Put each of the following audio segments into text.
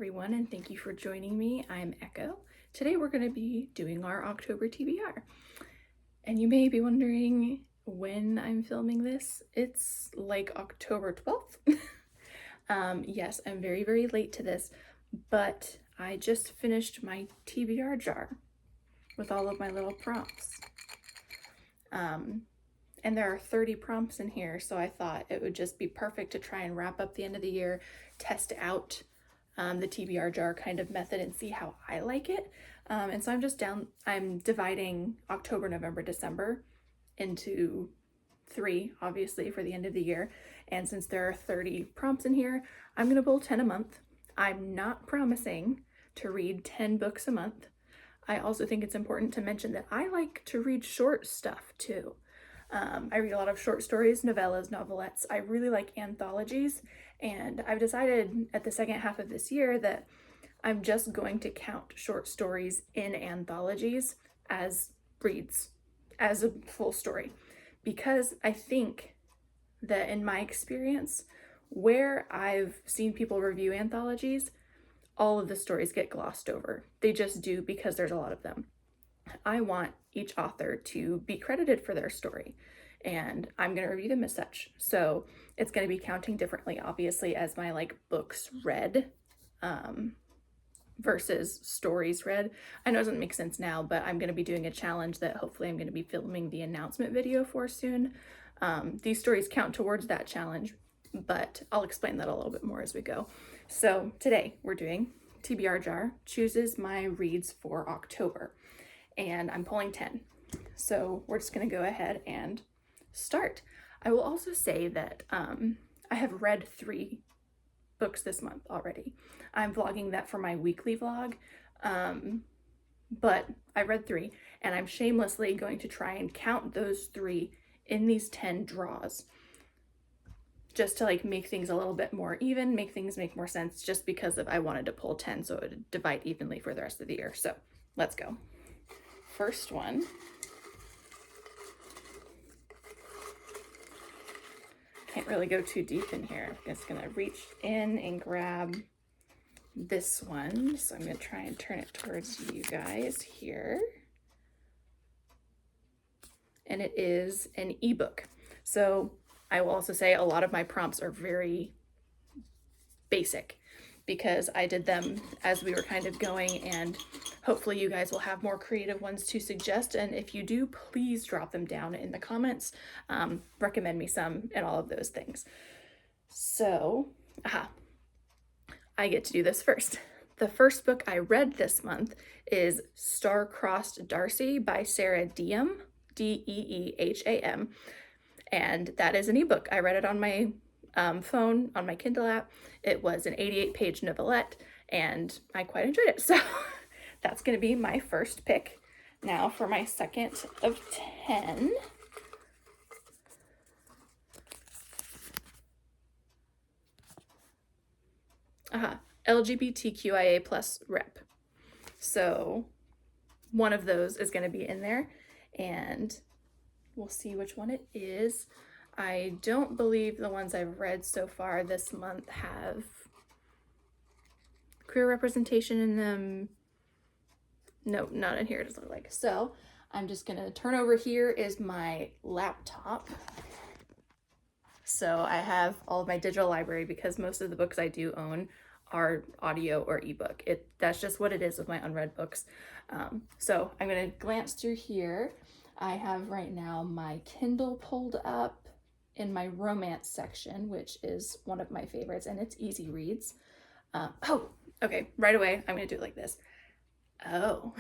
everyone, and thank you for joining me. I'm Echo. Today we're going to be doing our October TBR. And you may be wondering when I'm filming this. It's like October 12th. Yes, I'm very, very late to this, but I just finished my TBR jar with all of my little prompts. And there are 30 prompts in here, so I thought it would just be perfect to try and wrap up the end of the year, test out the TBR jar kind of method and see how I like it. And so I'm dividing October, November, December into 3, obviously, for the end of the year. And since there are 30 prompts in here, I'm gonna pull 10 a month. I'm not promising to read 10 books a month. I also think it's important to mention that I like to read short stuff too. I read a lot of short stories, novellas, novelettes. I really like anthologies, and I've decided at the second half of this year that I'm just going to count short stories in anthologies as reads, as a full story, because I think that in my experience, where I've seen people review anthologies, all of the stories get glossed over. They just do because there's a lot of them. I want each author to be credited for their story, and I'm going to review them as such. So it's going to be counting differently, obviously, as my books read versus stories read. I know it doesn't make sense now, but I'm going to be doing a challenge that hopefully I'm going to be filming the announcement video for soon. These stories count towards that challenge, but I'll explain that a little bit more as we go. So today we're doing TBR jar chooses my reads for October, and I'm pulling 10. So we're just gonna go ahead and start. I will also say that I have read 3 books this month already. I'm vlogging that for my weekly vlog, but I read 3, and I'm shamelessly going to try and count those 3 in these 10 draws, just to make things a little bit more even, make things make more sense, just because I wanted to pull 10 so it would divide evenly for the rest of the year. So let's go. First one. Can't really go too deep in here. I'm just gonna reach in and grab this one. So I'm gonna try and turn it towards you guys here. And it is an ebook. So I will also say a lot of my prompts are very basic because I did them as we were kind of going, and hopefully you guys will have more creative ones to suggest. And if you do, please drop them down in the comments. Recommend me some and all of those things. So, I get to do this first. The first book I read this month is Star-Crossed Darcy by Sarah Deeham, Deeham. And that is an ebook. I read it on my phone, on my Kindle app. It was an 88-page novelette, and I quite enjoyed it. So that's going to be my first pick. Now for my second of 10. LGBTQIA plus rep. So one of those is going to be in there, and we'll see which one it is. I don't believe the ones I've read so far this month have queer representation in them. No, not in here, it doesn't look like. So I'm just gonna turn over. Here is my laptop. So I have all of my digital library because most of the books I do own are audio or ebook. That's just what it is with my unread books. So I'm gonna glance through here. I have right now my Kindle pulled up in my romance section, which is one of my favorites, and it's easy reads. Okay, right away, I'm gonna do it like this. Oh,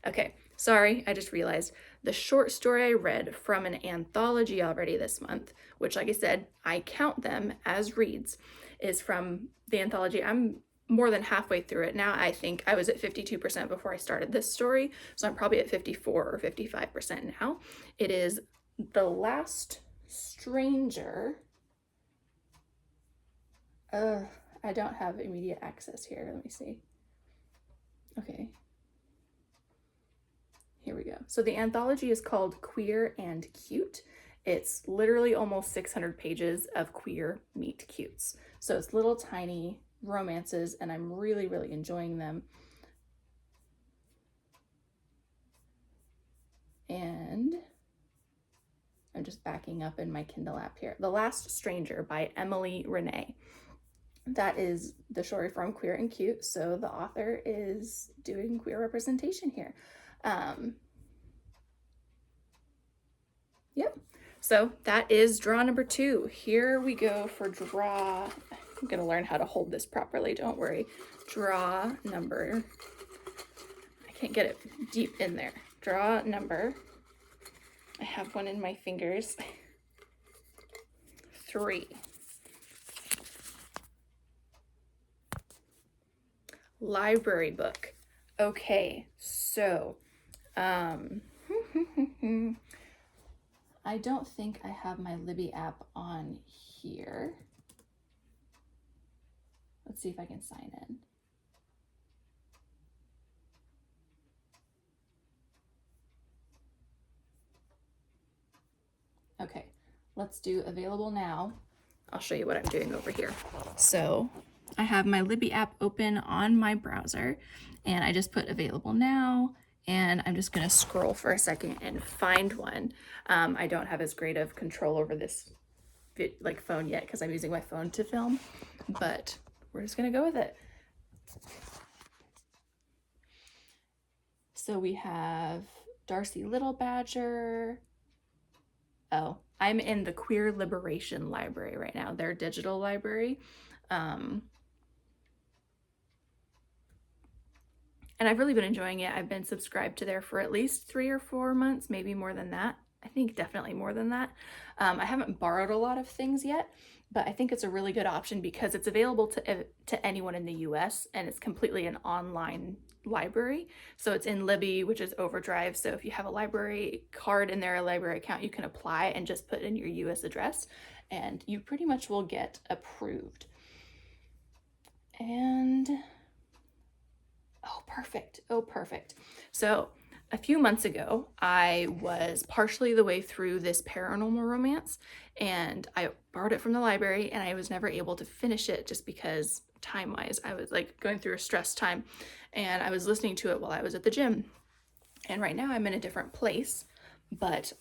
okay, sorry, I just realized the short story I read from an anthology already this month, which, like I said, I count them as reads, is from the anthology. I'm more than halfway through it now. I think I was at 52% before I started this story, so I'm probably at 54 or 55% now. It is The Last Stranger. I don't have immediate access here. Let me see. Okay. Here we go. So the anthology is called Queer and Cute. It's literally almost 600 pages of queer meet cutes. So it's little tiny romances, and I'm really, really enjoying them. And I'm just backing up in my Kindle app here. The Last Stranger by Emily Renee. That is the story from Queer and Cute, so the author is doing queer representation here. Yep. So that is draw number 2. Here we go for draw. I'm gonna learn how to hold this properly, don't worry. Draw number, I can't get it deep in there. Draw number, I have one in my fingers, 3. Library book. Okay, so, I don't think I have my Libby app on here. Let's see if I can sign in. Okay, let's do available now. I'll show you what I'm doing over here. So I have my Libby app open on my browser, and I just put available now, and I'm just gonna scroll for a second and find one. I don't have as great of control over this phone yet because I'm using my phone to film, but we're just gonna go with it. So we have Darcy Little Badger. Oh, I'm in the Queer Liberation Library right now, their digital library. And I've really been enjoying it. I've been subscribed to there for at least 3 or 4 months, maybe more than that. I think definitely more than that. I haven't borrowed a lot of things yet, but I think it's a really good option because it's available to anyone in the US, and it's completely an online library. So it's in Libby, which is Overdrive. So if you have a library card in there, a library account, you can apply and just put in your US address, and you pretty much will get approved. And oh, perfect. Oh, perfect. So a few months ago, I was partially the way through this paranormal romance, and I borrowed it from the library, and I was never able to finish it just because time-wise, I was like going through a stressed time, and I was listening to it while I was at the gym. And right now I'm in a different place, but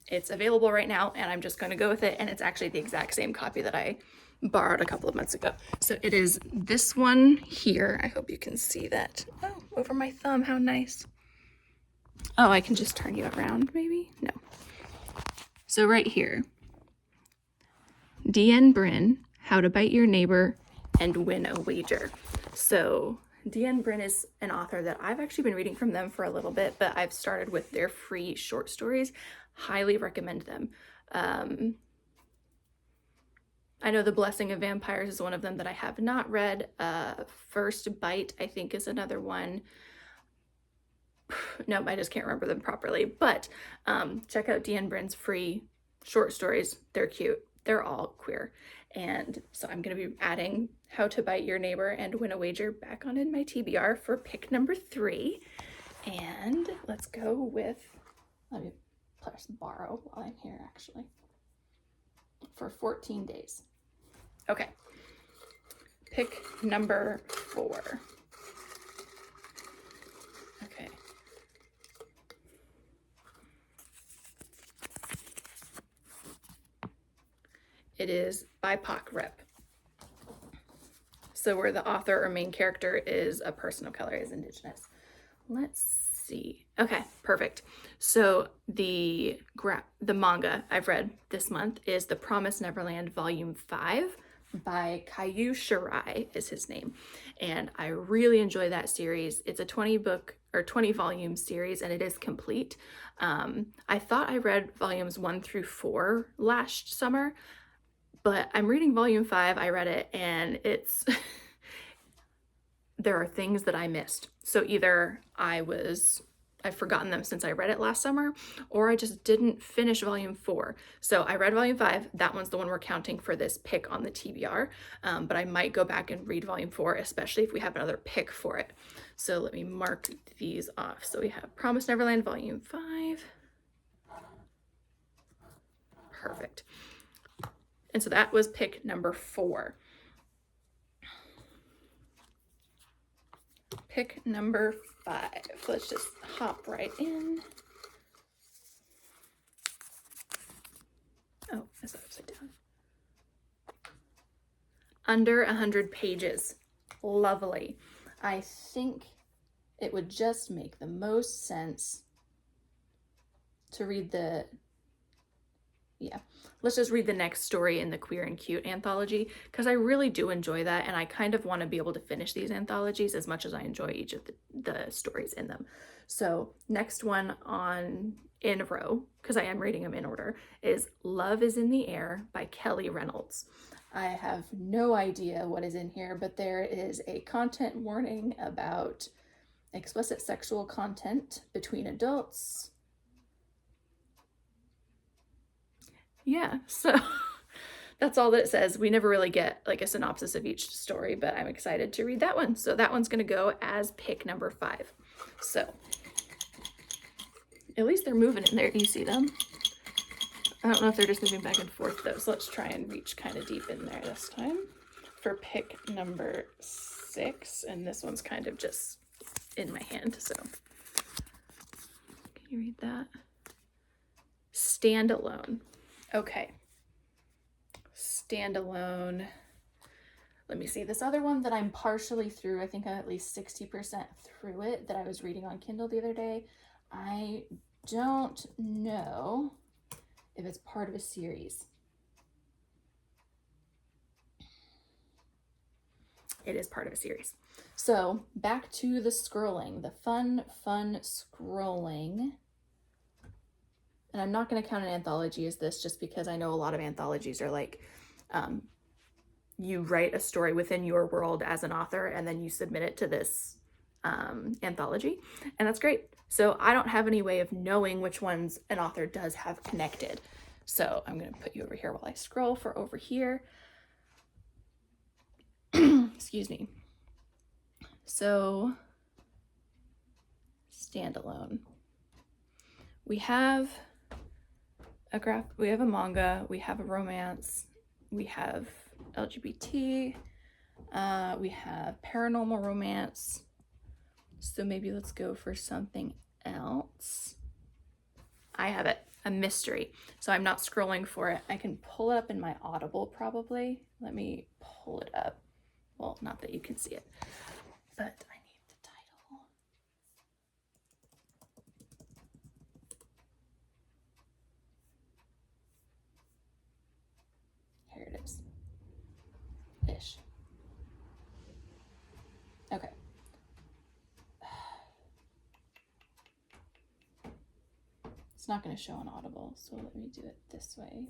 it's available right now, and I'm just going to go with it, and it's actually the exact same copy that I borrowed a couple of months ago. So it is this one here. I hope you can see that. Oh, over my thumb, how nice. Oh, I can just turn you around, maybe? No. So right here, Bryn, How to Bite Your Neighbor and Win a Wager. So Bryn is an author that I've actually been reading from them for a little bit, but I've started with their free short stories. Highly recommend them. I know The Blessing of Vampires is one of them that I have not read. First Bite, I think, is another one. No, I just can't remember them properly, but check out Bryn's free short stories. They're cute. They're all queer. And so I'm going to be adding How to Bite Your Neighbor and Win a Wager back on in my TBR for pick number 3. And let's go with, let me press borrow while I'm here actually, for 14 days. Okay, pick number 4. Okay. It is BIPOC Rep. So where the author or main character is a person of color, is Indigenous. Let's see. Okay, perfect. So the manga I've read this month is The Promised Neverland Volume 5 by Kaiu Shirai is his name. And I really enjoy that series. It's a 20 volume series, and it is complete. I thought I read volumes 1 through 4 last summer, but I'm reading volume 5. I read it, and it's there are things that I missed. So either I've forgotten them since I read it last summer, or I just didn't finish volume 4. So I read volume 5. That one's the one we're counting for this pick on the TBR. But I might go back and read volume 4, especially if we have another pick for it. So let me mark these off. So we have Promised Neverland volume 5. Perfect. And so that was pick number 4. pick number 5. Let's just hop right in. Oh, is that upside down? Under 100 pages. Lovely. I think it would just make the most sense to read let's just read the next story in the Queer and Cute anthology, because I really do enjoy that, and I kind of want to be able to finish these anthologies as much as I enjoy each of the stories in them. So next one in a row, because I am reading them in order, is Love is in the Air by Kelly Reynolds. I have no idea what is in here, but there is a content warning about explicit sexual content between adults. Yeah, so that's all that it says. We never really get like a synopsis of each story, but I'm excited to read that one. So that one's going to go as pick number 5. So at least they're moving in there. Do you see them? I don't know if they're just moving back and forth though. So let's try and reach kind of deep in there this time for pick number 6. And this one's kind of just in my hand. So can you read that? Standalone. Okay. Standalone. Let me see. This other one that I'm partially through, I think I'm at least 60% through it, that I was reading on Kindle the other day. I don't know if it's part of a series. It is part of a series. So back to the scrolling, the fun scrolling. And I'm not going to count an anthology as this, just because I know a lot of anthologies are like, you write a story within your world as an author and then you submit it to this anthology, and that's great. So I don't have any way of knowing which ones an author does have connected. So I'm going to put you over here while I scroll for over here. Excuse me. So standalone. We have a manga, we have a romance, we have LGBT, we have paranormal romance. So maybe let's go for something else. I have it, a mystery. So I'm not scrolling for it. I can pull it up in my Audible probably. Let me pull it up. Well, not that you can see it, but I need the title. Here it is. Ish. Okay. It's not going to show on Audible, so let me do it this way.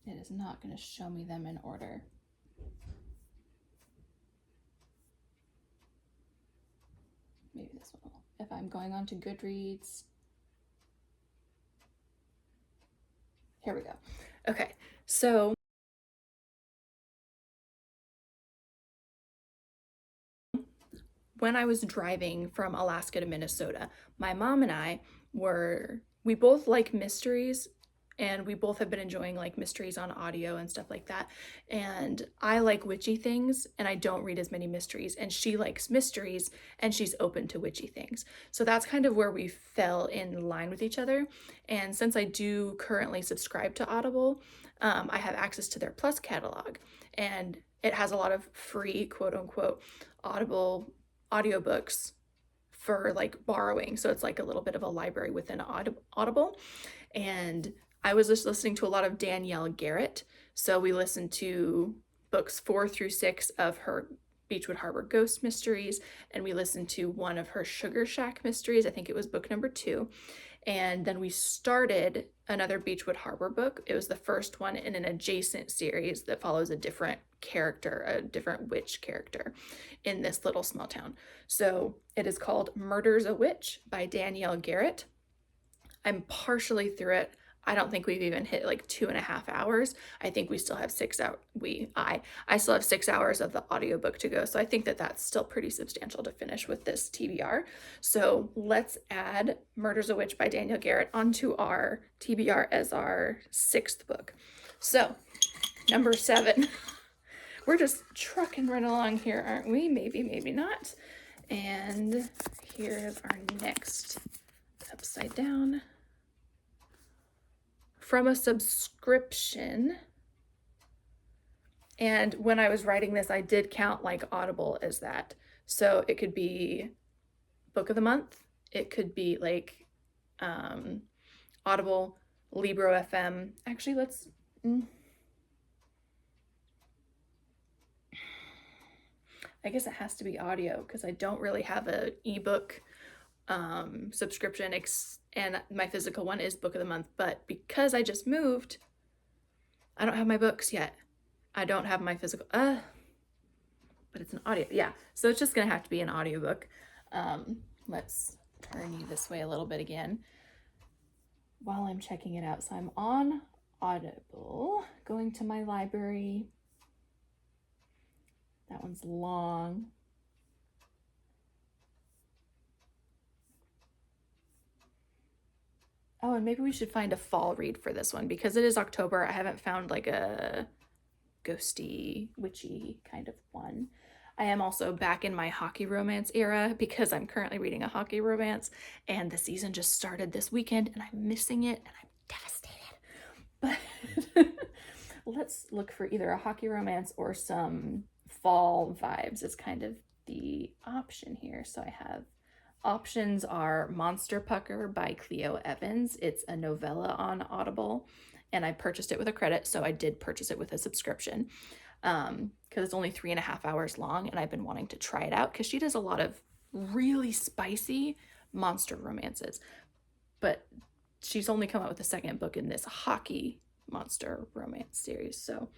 It is not going to show me them in order. Maybe this one will. If I'm going on to Goodreads. Here we go. Okay, so when I was driving from Alaska to Minnesota, my mom and I we both like mysteries, and we both have been enjoying like mysteries on audio and stuff like that. And I like witchy things, and I don't read as many mysteries, and she likes mysteries and she's open to witchy things. So that's kind of where we fell in line with each other. And since I do currently subscribe to Audible, I have access to their Plus catalog, and it has a lot of free quote unquote Audible audiobooks for like borrowing. So it's like a little bit of a library within Audible. And I was just listening to a lot of Danielle Garrett. So we listened to books 4 through 6 of her Beechwood Harbor Ghost mysteries, and we listened to one of her Sugar Shack mysteries. I think it was book number 2. And then we started another Beechwood Harbor book. It was the first one in an adjacent series that follows a different character, a different witch character in this little small town. So it is called Murder's a Witch by Danielle Garrett. I'm partially through it. I don't think we've even hit like 2.5 hours. I think we still have I still have 6 hours of the audiobook to go. So I think that that's still pretty substantial to finish with this TBR. So let's add Murders a Witch by Danielle Garrett onto our TBR as our 6th book. So number 7. We're just trucking right along here, aren't we? Maybe, maybe not. And here's our next upside down. From a subscription. And when I was writing this, I did count like Audible as that. So it could be book of the month. It could be like Audible, Libro FM. Actually, let's... I guess it has to be audio because I don't really have an ebook subscription, and my physical one is book of the month. But because I just moved, I don't have my books yet. I don't have my physical, but it's an audio. Yeah, so it's just gonna have to be an audiobook. Let's turn you this way a little bit again while I'm checking it out. So I'm on Audible, going to my library. That one's long. Oh, and maybe we should find a fall read for this one because it is October. I haven't found like a ghosty, witchy kind of one. I am also back in my hockey romance era because I'm currently reading a hockey romance and the season just started this weekend and I'm missing it and I'm devastated. But let's look for either a hockey romance or some fall vibes as kind of the option here. So I have options are Monster Pucker by Clio Evans. It's a novella on Audible, and I purchased it with a credit, so I did purchase it with a subscription because it's only 3.5 hours long, and I've been wanting to try it out because she does a lot of really spicy monster romances, but she's only come out with a second book in this hockey monster romance series, so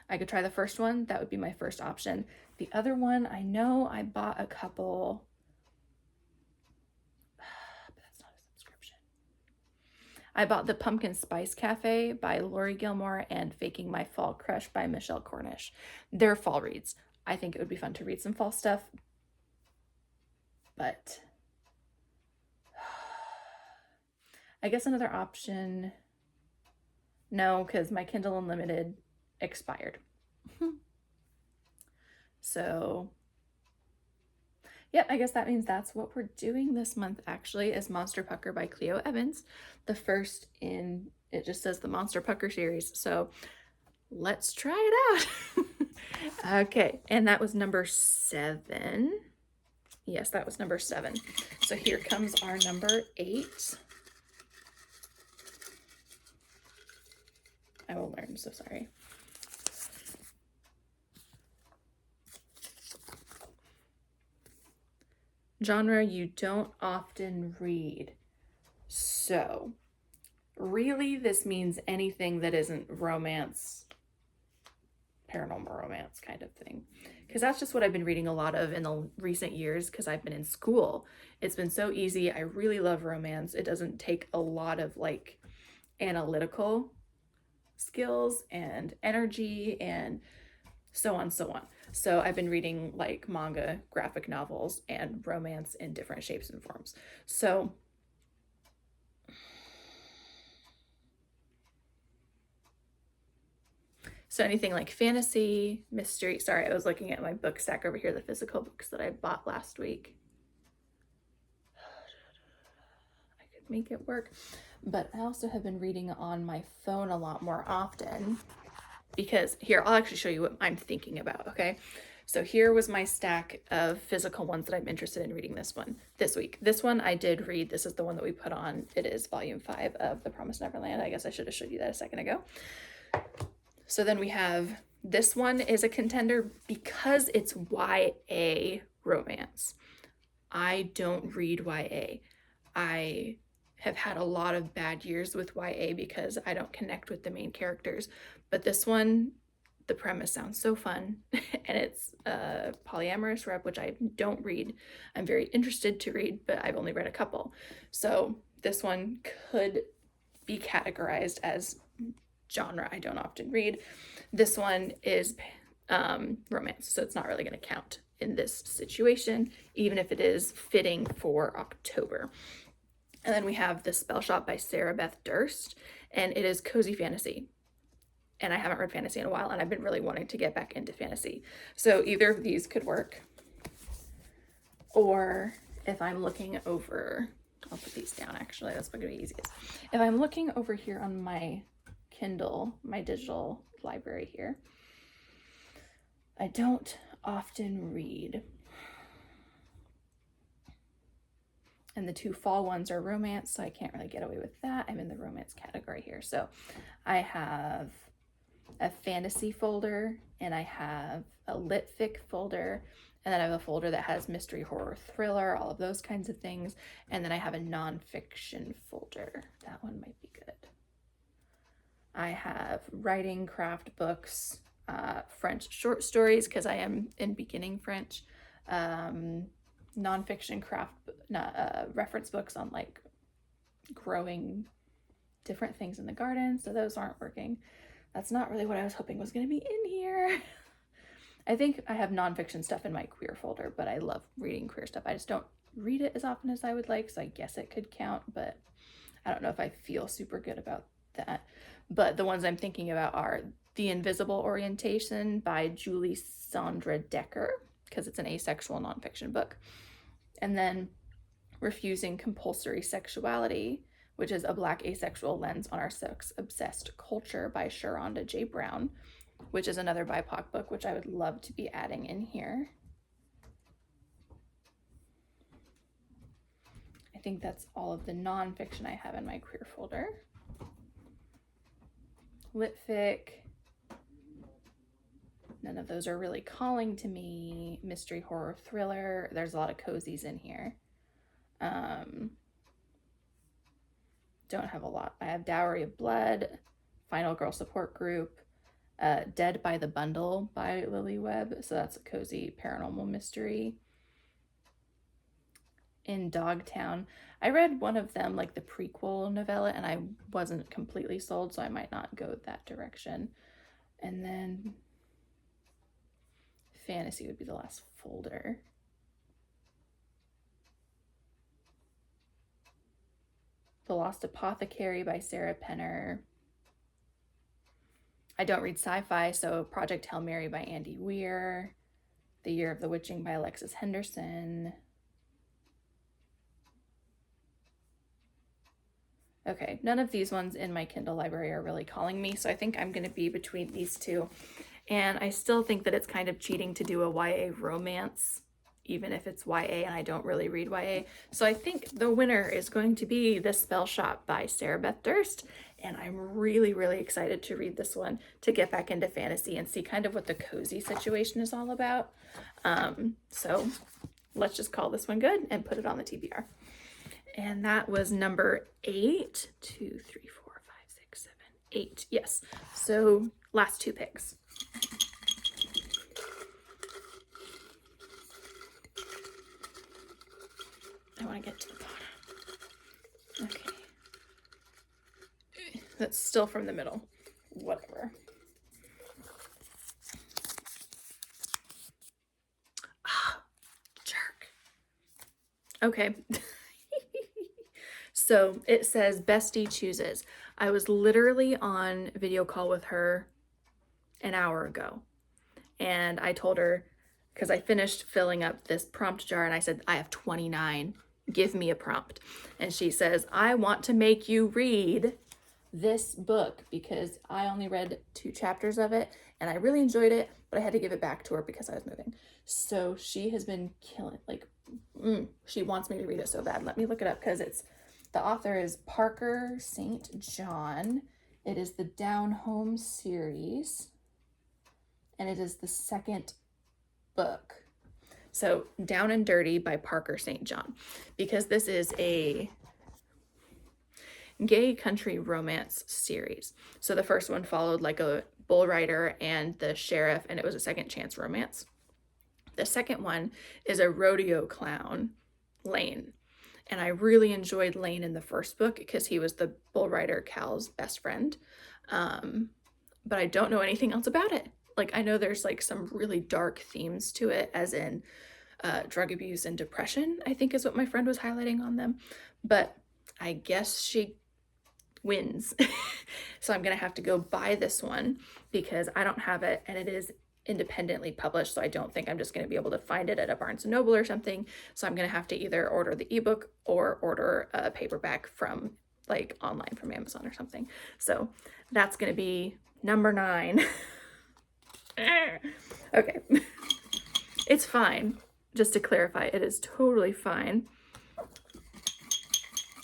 I could try the first one. That would be my first option. The other one, I know I bought a couple... I bought The Pumpkin Spice Cafe by Lori Gilmore and Faking My Fall Crush by Michelle Cornish. They're fall reads. I think it would be fun to read some fall stuff. But I guess another option... No, because my Kindle Unlimited expired. So... Yep, I guess that means that's what we're doing this month, actually, is Monster Pucker by Clio Evans. The first in, it just says the Monster Pucker series. So let's try it out. Okay, and that was number 7. Yes, that was number 7. So here comes our number 8. I will learn, so sorry. Genre you don't often read. So really this means anything that isn't romance, paranormal romance kind of thing, because that's just what I've been reading a lot of in the recent years because I've been in school. It's been so easy. I really love romance. It doesn't take a lot of like analytical skills and energy and so on, so on. So I've been reading like manga, graphic novels, and romance in different shapes and forms. So anything like fantasy, mystery. Sorry, I was looking at my book stack over here, the physical books that I bought last week. I could make it work. But I also have been reading on my phone a lot more often because here, I'll actually show you what I'm thinking about, okay? So here was my stack of physical ones that I'm interested in reading this week. This one I did read. This is the one that we put on. It is volume 5 of The Promised Neverland. I guess I should have showed you that a second ago. So then we have, this one is a contender because it's YA romance. I don't read YA. I have had a lot of bad years with YA because I don't connect with the main characters. But this one, the premise sounds so fun, and it's a polyamorous rep, which I don't read. I'm very interested to read, but I've only read a couple. So this one could be categorized as genre I don't often read. This one is romance, so it's not really going to count in this situation, even if it is fitting for October. And then we have the Spellshop by Beth Durst, and it is cozy fantasy. And I haven't read fantasy in a while, and I've been really wanting to get back into fantasy. So either of these could work. Or if I'm looking over, I'll put these down actually, that's going to be easiest. If I'm looking over here on my Kindle, my digital library here, I don't often read. And the two fall ones are romance, so I can't really get away with that. I'm in the romance category here. So I have a fantasy folder, and I have a lit fic folder, and then I have a folder that has mystery, horror, thriller, all of those kinds of things. And then I have a nonfiction folder. That one might be good. I have writing, craft books, French short stories, because I am in beginning French, nonfiction craft reference books on like growing different things in the garden. So those aren't working. That's not really what I was hoping was going to be in here. I think I have nonfiction stuff in my queer folder, but I love reading queer stuff. I just don't read it as often as I would like, so I guess it could count, but I don't know if I feel super good about that. But the ones I'm thinking about are The Invisible Orientation by Julie Sandra Decker, because it's an asexual nonfiction book. And then Refusing Compulsory Sexuality, which is a Black asexual lens on our sex-obsessed culture by Sharonda J. Brown, which is another BIPOC book, which I would love to be adding in here. I think that's all of the nonfiction I have in my queer folder. Lit fic. None of those are really calling to me. Mystery, horror, thriller. There's a lot of cozies in here. Don't have a lot. I have Dowry of Blood, Final Girl Support Group, Dead by the Bundle by Lily Webb. So that's a cozy paranormal mystery. In Dogtown, I read one of them, like the prequel novella, and I wasn't completely sold, so I might not go that direction. And then fantasy would be the last folder. The Lost Apothecary by Sarah Penner. I don't read sci-fi, so Project Hail Mary by Andy Weir. The Year of the Witching by Alexis Henderson. Okay, none of these ones in my Kindle library are really calling me, so I think I'm going to be between these two. And I still think that it's kind of cheating to do a YA romance, even if it's YA and I don't really read YA. So I think the winner is going to be The Spellshop by Beth Durst. And I'm really, really excited to read this one, to get back into fantasy and see kind of what the cozy situation is all about. So let's just call this one good and put it on the TBR. And that was number 8. 2, 3, 4, 5, 6, 7, 8. Yes. So last two picks. I want to get to the bottom. Okay. That's still from the middle. Whatever. Ah, jerk. Okay. So it says Bestie Chooses. I was literally on video call with her an hour ago. And I told her, because I finished filling up this prompt jar and I said, I have 29. Give me a prompt. And she says, I want to make you read this book because I only read 2 chapters of it and I really enjoyed it, but I had to give it back to her because I was moving. So she has been killing, like, she wants me to read it so bad. Let me look it up because the author is Parker St. John. It is the Down Home series and it is the 2nd book. So Down and Dirty by Parker St. John, because this is a gay country romance series. So the first one followed like a bull rider and the sheriff, and it was a second chance romance. The second one is a rodeo clown, Lane, And I really enjoyed Lane in the first book because he was the bull rider Cal's best friend. But I don't know anything else about it. Like, I know there's like some really dark themes to it, as in drug abuse and depression, I think is what my friend was highlighting on them. But I guess she wins. So I'm gonna have to go buy this one because I don't have it, and it is independently published, so I don't think I'm just going to be able to find it at a Barnes & Noble or something. So I'm going to have to either order the ebook or order a paperback from like online from Amazon or something. So that's going to be number 9. Okay. It's fine. Just to clarify, it is totally fine.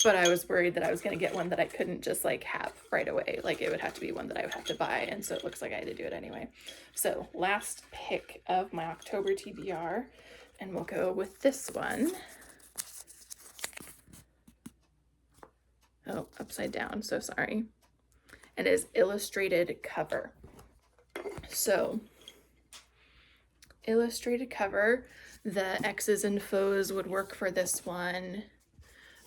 But I was worried that I was going to get one that I couldn't just like have right away. Like, it would have to be one that I would have to buy. And so it looks like I had to do it anyway. So last pick of my October TBR, and we'll go with this one. Oh, upside down. So sorry. It is illustrated cover. So illustrated cover, the X's and foes would work for this one.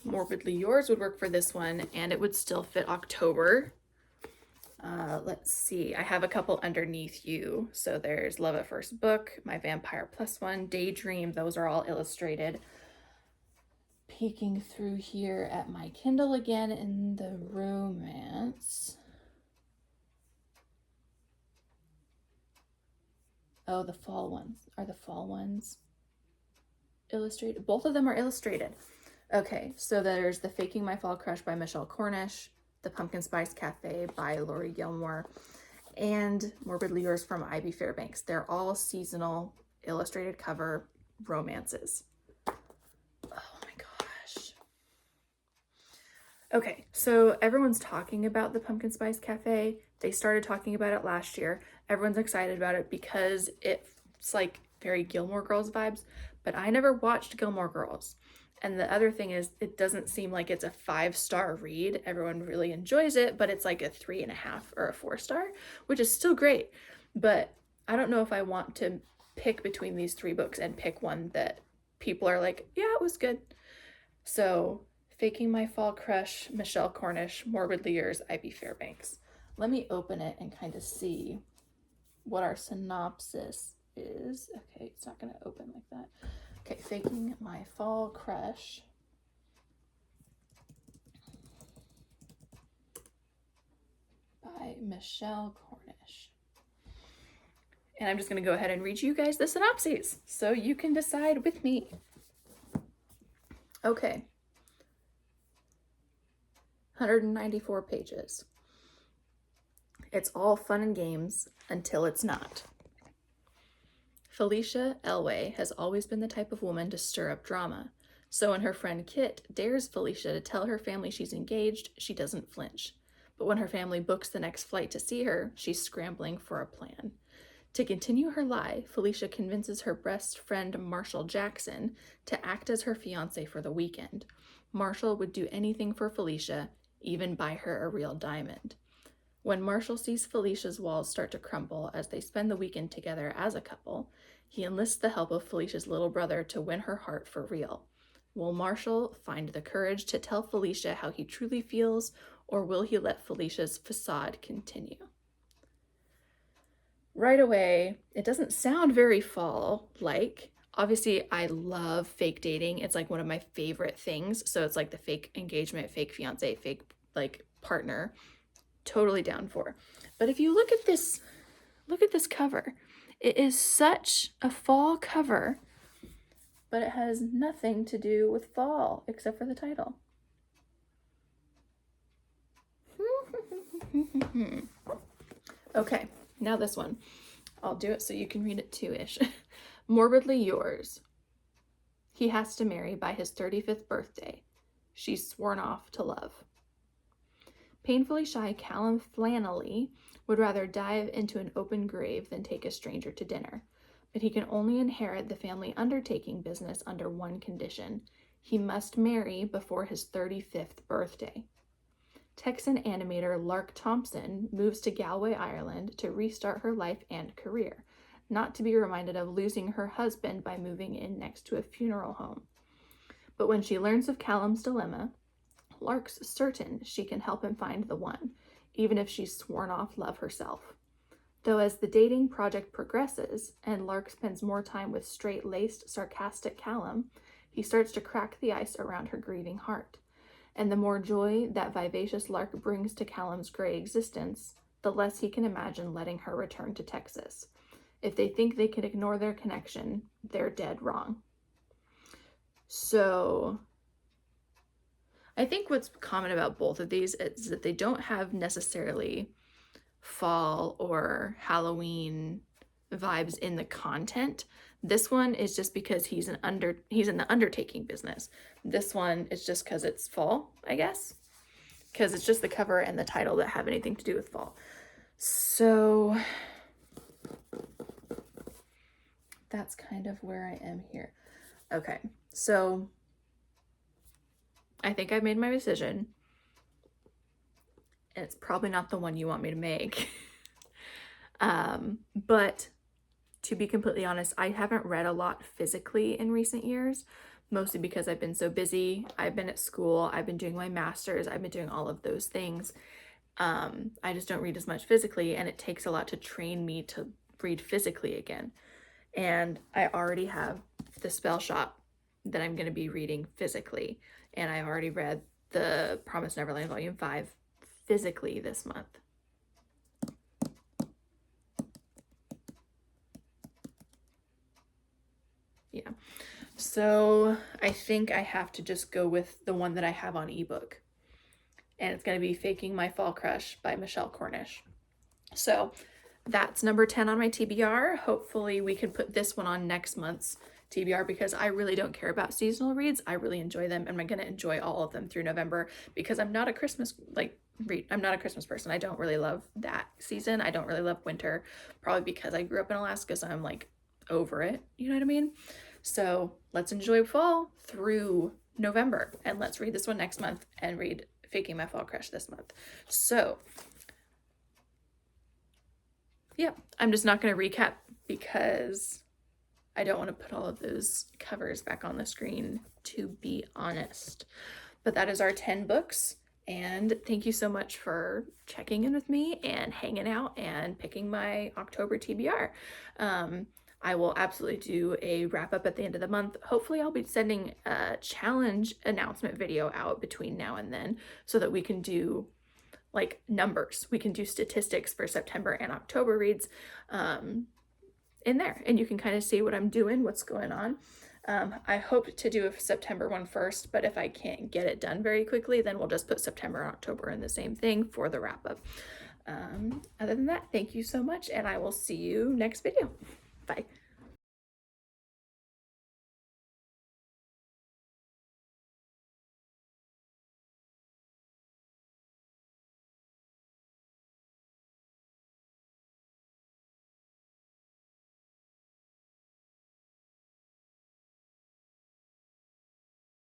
Morbidly Yours would work for this one, and it would still fit October. Let's see, I have a couple underneath you. So there's Love at First Book, My Vampire Plus One, Daydream, those are all illustrated. Peeking through here at my Kindle again in the romance. Oh, the fall ones. Are the fall ones illustrated? Both of them are illustrated. Okay, so there's The Faking My Fall Crush by Michelle Cornish, The Pumpkin Spice Cafe by Laurie Gilmore, and Morbidly Yours from Ivy Fairbanks. They're all seasonal illustrated cover romances. Oh my gosh. Okay, so everyone's talking about The Pumpkin Spice Cafe. They started talking about it last year. Everyone's excited about it because it's like very Gilmore Girls vibes, but I never watched Gilmore Girls. And the other thing is, it doesn't seem like it's a 5-star read. Everyone really enjoys it, but it's like a 3.5 or a 4-star, which is still great. But I don't know if I want to pick between these 3 books and pick one that people are like, yeah, it was good. So Faking My Fall Crush, Michelle Cornish, Morbidly Yours, Ivy Fairbanks. Let me open it and kind of see what our synopsis is. Okay, it's not going to open like that. Okay, Faking My Fall Crush. By Michelle Cornish. And I'm just going to go ahead and read you guys the synopses so you can decide with me. Okay. 194 pages. It's all fun and games until it's not. Felicia Elway has always been the type of woman to stir up drama. So when her friend Kit dares Felicia to tell her family she's engaged, she doesn't flinch. But when her family books the next flight to see her, she's scrambling for a plan. To continue her lie, Felicia convinces her best friend Marshall Jackson to act as her fiancé for the weekend. Marshall would do anything for Felicia, even buy her a real diamond. When Marshall sees Felicia's walls start to crumble as they spend the weekend together as a couple, he enlists the help of Felicia's little brother to win her heart for real. Will Marshall find the courage to tell Felicia how he truly feels, or will he let Felicia's facade continue? Right away, it doesn't sound very fall-like. Obviously, I love fake dating. It's like one of my favorite things. So it's like the fake engagement, fake fiance, fake like partner. Totally down for. But if you look at this cover. It is such a fall cover, but it has nothing to do with fall except for the title. Okay, now this one. I'll do it so you can read it too-ish. Morbidly Yours. He has to marry by his 35th birthday. She's sworn off to love. Painfully shy Callum Flannelly would rather dive into an open grave than take a stranger to dinner, but he can only inherit the family undertaking business under one condition. He must marry before his 35th birthday. Texan animator Lark Thompson moves to Galway, Ireland to restart her life and career, not to be reminded of losing her husband by moving in next to a funeral home. But when she learns of Callum's dilemma, Lark's certain she can help him find the one, even if she's sworn off love herself. Though as the dating project progresses, and Lark spends more time with straight-laced, sarcastic Callum, he starts to crack the ice around her grieving heart. And the more joy that vivacious Lark brings to Callum's gray existence, the less he can imagine letting her return to Texas. If they think they can ignore their connection, they're dead wrong. So I think what's common about both of these is that they don't have necessarily fall or Halloween vibes in the content. This one is just because he's in the undertaking business. This one is just because it's fall, I guess, because it's just the cover and the title that have anything to do with fall. So that's kind of where I am here. Okay, so I think I've made my decision. And it's probably not the one you want me to make. But to be completely honest, I haven't read a lot physically in recent years, mostly because I've been so busy. I've been at school, I've been doing my master's, I've been doing all of those things. I just don't read as much physically, and it takes a lot to train me to read physically again. And I already have the Spellshop that I'm going to be reading physically, and I've already read the Promised Neverland Volume 5 physically this month. Yeah, so I think I have to just go with the one that I have on ebook, and it's going to be Faking My Fall Crush by Michelle Cornish. So that's number 10 on my TBR. Hopefully we can put this one on next month's TBR, because I really don't care about seasonal reads. I really enjoy them, and I'm going to enjoy all of them through November, because I'm not a Christmas I'm not a Christmas person. I don't really love that season. I don't really love winter, probably because I grew up in Alaska, so I'm like over it, you know what I mean? So let's enjoy fall through November, and let's read this one next month and read Faking My Fall Crush this month. So yeah, I'm just not going to recap because I don't want to put all of those covers back on the screen, to be honest. But that is our 10 books. And thank you so much for checking in with me and hanging out and picking my October TBR. I will absolutely do a wrap up at the end of the month. Hopefully I'll be sending a challenge announcement video out between now and then, so that we can do like numbers. We can do statistics for September and October reads in there, and you can kind of see what I'm doing, what's going on. I hope to do a September one first, but if I can't get it done very quickly, then we'll just put September and October in the same thing for the wrap up. Other than that, thank you so much, and I will see you next video. Bye.